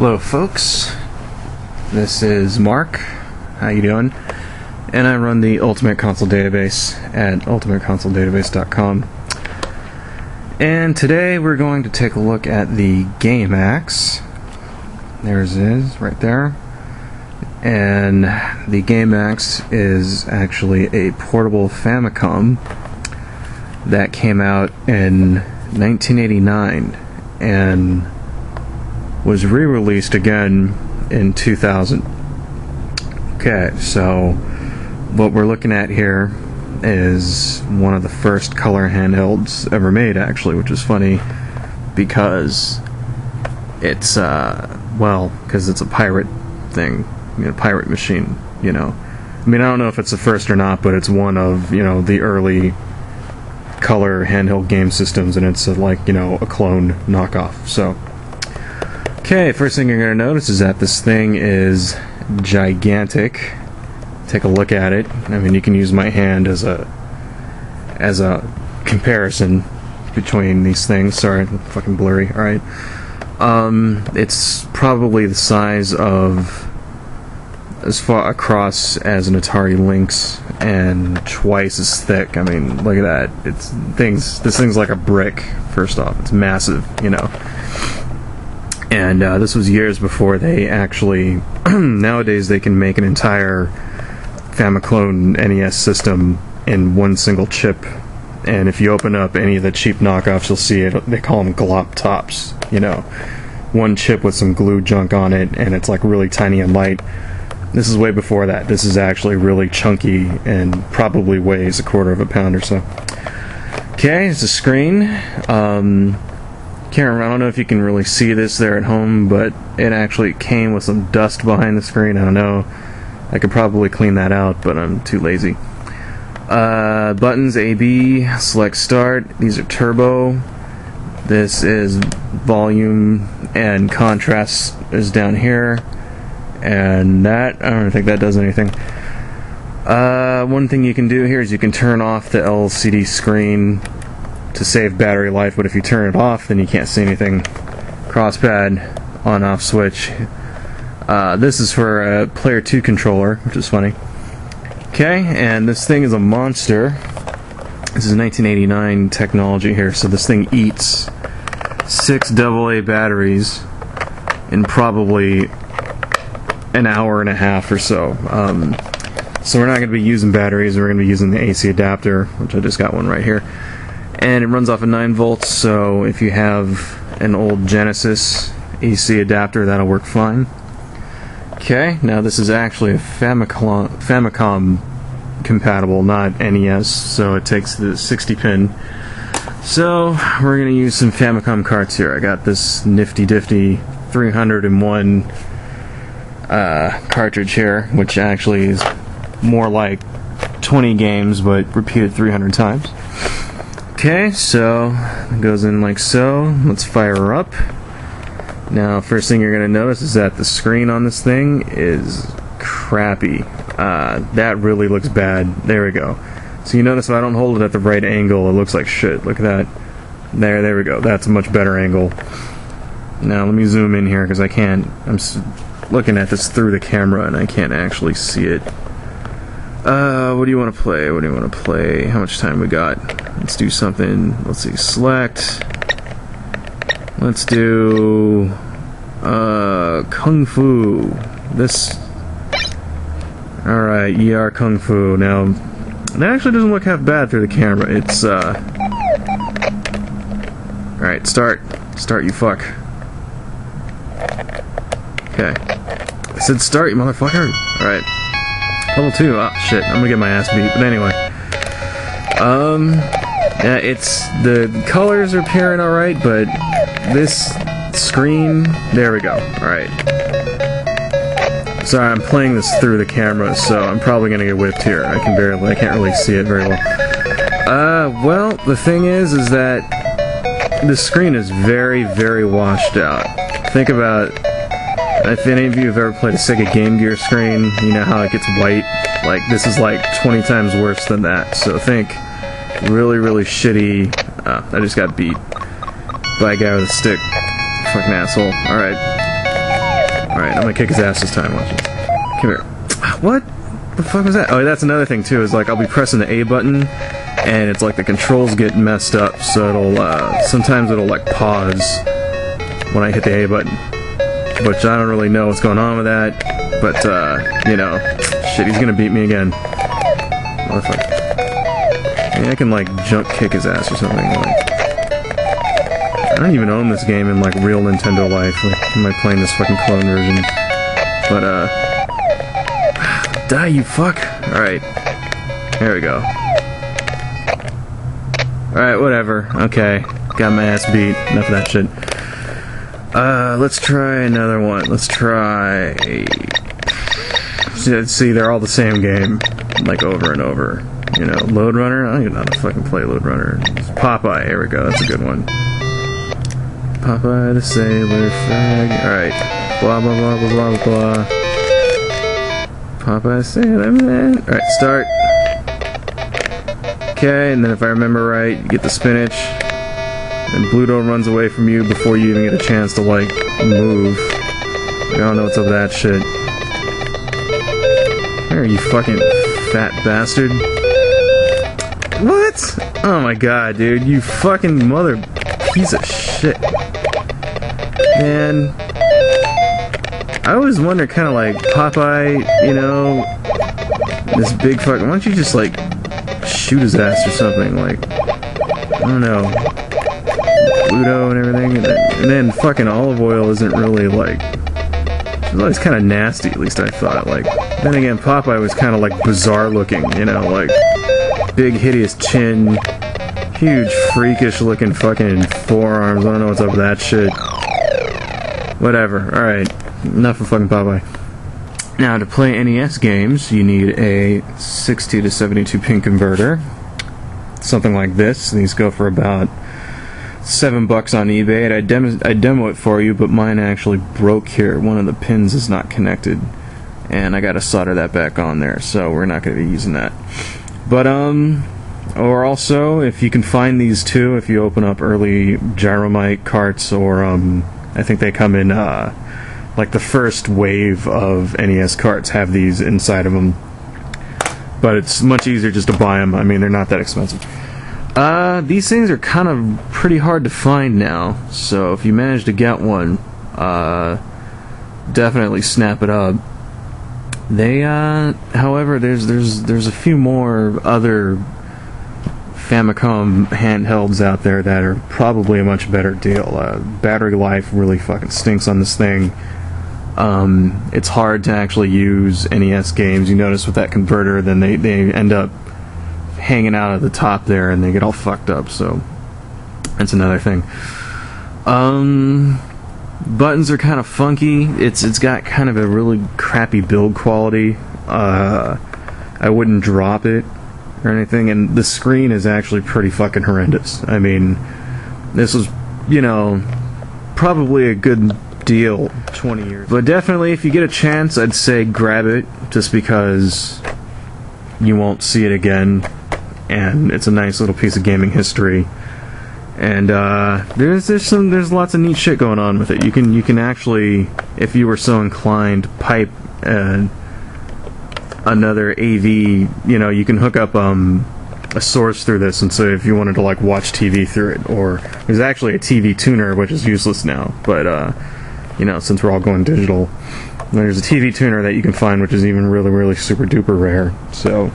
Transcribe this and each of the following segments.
Hello folks, this is Mark, how you doing? And I run the Ultimate Console Database at ultimateconsoledatabase.com. And today we're going to take a look at the Game Axe. There's it is, right there. And the Game Axe is actually a portable famicom that came out in 1989 and was re-released again in 2000. Okay, so what we're looking at here is one of the first color handhelds ever made, actually, which is funny because it's because it's a pirate thing, pirate machine, I mean, I don't know if it's the first or not, but it's one of, the early color handheld game systems, and it's a clone knockoff. So okay, first thing you're going to notice is that this thing is gigantic. Take a look at it. I mean, you can use my hand as a comparison between these things. Sorry, I'm fucking blurry. Alright. It's probably the size of as far across as an Atari Lynx and twice as thick. I mean, look at that. This thing's like a brick, first off. It's massive, And this was years before they actually... nowadays they can make an entire Famicom NES system in one single chip. And if you open up any of the cheap knockoffs, you'll see it. They call them glop tops. One chip with some glue junk on it, and it's like really tiny and light. This is way before that. This is actually really chunky and probably weighs a quarter of a pound or so. Okay, it's a screen. I don't know if you can really see this there at home, but it actually came with some dust behind the screen. I don't know. I could probably clean that out, but I'm too lazy. Buttons, A, B, select start. These are turbo. This is volume, and contrast is down here. And that, I don't think that does anything. One thing you can do here is you can turn off the LCD screen to save battery life, but if you turn it off, then you can't see anything. Crosspad, on-off switch. This is for a Player 2 controller, which is funny. Okay, and this thing is a monster. This is 1989 technology here, so this thing eats 6 AA batteries in probably an hour and a half or so. So we're not going to be using batteries, we're going to be using the AC adapter, which I just got one right here. And it runs off of 9 volts, so if you have an old Genesis AC adapter, that'll work fine. Okay, now this is actually a Famicom compatible, not NES, so it takes the 60 pin. So we're going to use some Famicom carts here. I got this nifty 301 cartridge here, which actually is more like 20 games but repeated 300 times. Okay, so it goes in like so. Let's fire her up. Now, first thing you're going to notice is that the screen on this thing is crappy. That really looks bad. There we go. So you notice if I don't hold it at the right angle, it looks like shit. Look at that. There we go. That's a much better angle. Now, let me zoom in here because I can't. I'm looking at this through the camera and I can't actually see it. What do you want to play? What do you want to play? How much time we got? Let's do something. Let's see. Select. Let's do Kung Fu. This. Alright, ER Kung Fu. Now, that actually doesn't look half bad through the camera. It's Alright, start. Start, you fuck. Okay. I said start, you motherfucker. Alright. Level 2. Ah, shit. I'm gonna get my ass beat. But anyway. Yeah, the colors are appearing alright, but this screen... There we go. Alright. Sorry, I'm playing this through the camera, so I'm probably gonna get whipped here. I can't really see it very well. Well, the thing is that the screen is very, very washed out. Think about... If any of you have ever played a Sega Game Gear screen, you know how it gets white? Like, this is like 20 times worse than that. So think really, really shitty... I just got beat by a guy with a stick. Fucking asshole. Alright. Alright, I'm gonna kick his ass this time. Watch this. Come here. What the fuck was that? Oh, that's another thing too, is like I'll be pressing the A button and it's like the controls get messed up, so it'll sometimes it'll like pause when I hit the A button, which I don't really know what's going on with that, but you know, shit, he's gonna beat me again. Motherfucker. Maybe I can like jump kick his ass or something. Like, I don't even own this game in like real Nintendo life. Like, am I playing this fucking clone version? But die, you fuck. Alright. There we go. Alright, whatever. Okay. Got my ass beat. Enough of that shit. Let's try another one. Let's try... See, they're all the same game. Like, over and over. You know, Load Runner? I don't even know how to fucking play Load Runner. Popeye. Here we go. That's a good one. Popeye the Sailor Fag. Alright. Blah, blah, blah, blah, blah, blah. Popeye Sailor Man. Alright, start. Okay, and then if I remember right, you get the spinach. And Bluto runs away from you before you even get a chance to, like, move. I don't know what's up with that shit. There, you fucking fat bastard. What? Oh my god, dude. You fucking mother piece of shit. Man. I always wonder, kind of like, Popeye, you know, this big fucking... Why don't you just, like, shoot his ass or something? Like, I don't know. Pluto and everything. And then fucking Olive Oil isn't really, like... It was always kind of nasty, at least I thought. Like, then again, Popeye was kind of, like, bizarre looking, you know, like, big, hideous chin, huge, freakish-looking fucking forearms. I don't know what's up with that shit. Whatever. Alright. Enough of fucking Popeye. Now, to play NES games, you need a 60 to 72 pin converter. Something like this. These go for about $7 on eBay. And I demo it for you, but mine actually broke here. One of the pins is not connected. And I gotta solder that back on there, so we're not gonna be using that. But, or also, if you can find these two, if you open up early Gyromite carts, or, I think they come in, like the first wave of NES carts have these inside of them. But it's much easier just to buy them. I mean, they're not that expensive. These things are kind of pretty hard to find now. So if you manage to get one, definitely snap it up. They, however, there's a few more other famicom handhelds out there that are probably a much better deal. Battery life really fucking stinks on this thing. It's hard to actually use NES games. You notice with that converter, then they end up hanging out at the top there and they get all fucked up, so that's another thing. Buttons are kind of funky. It's got kind of a really crappy build quality. I wouldn't drop it or anything, and the screen is actually pretty fucking horrendous. I mean, this was, you know, probably a good deal 20 years. But definitely, if you get a chance, I'd say grab it, just because you won't see it again, and it's a nice little piece of gaming history. And there's lots of neat shit going on with it. You can actually, if you were so inclined, pipe another AV. You know, you can hook up a source through this, and so if you wanted to like watch TV through it, or there's actually a TV tuner, which is useless now, but you know, since we're all going digital, there's a TV tuner that you can find, which is even really super duper rare. So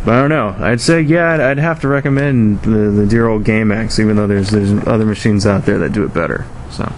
but I don't know. I'd say, yeah, I'd have to recommend the dear old GameX, even though there's other machines out there that do it better. So.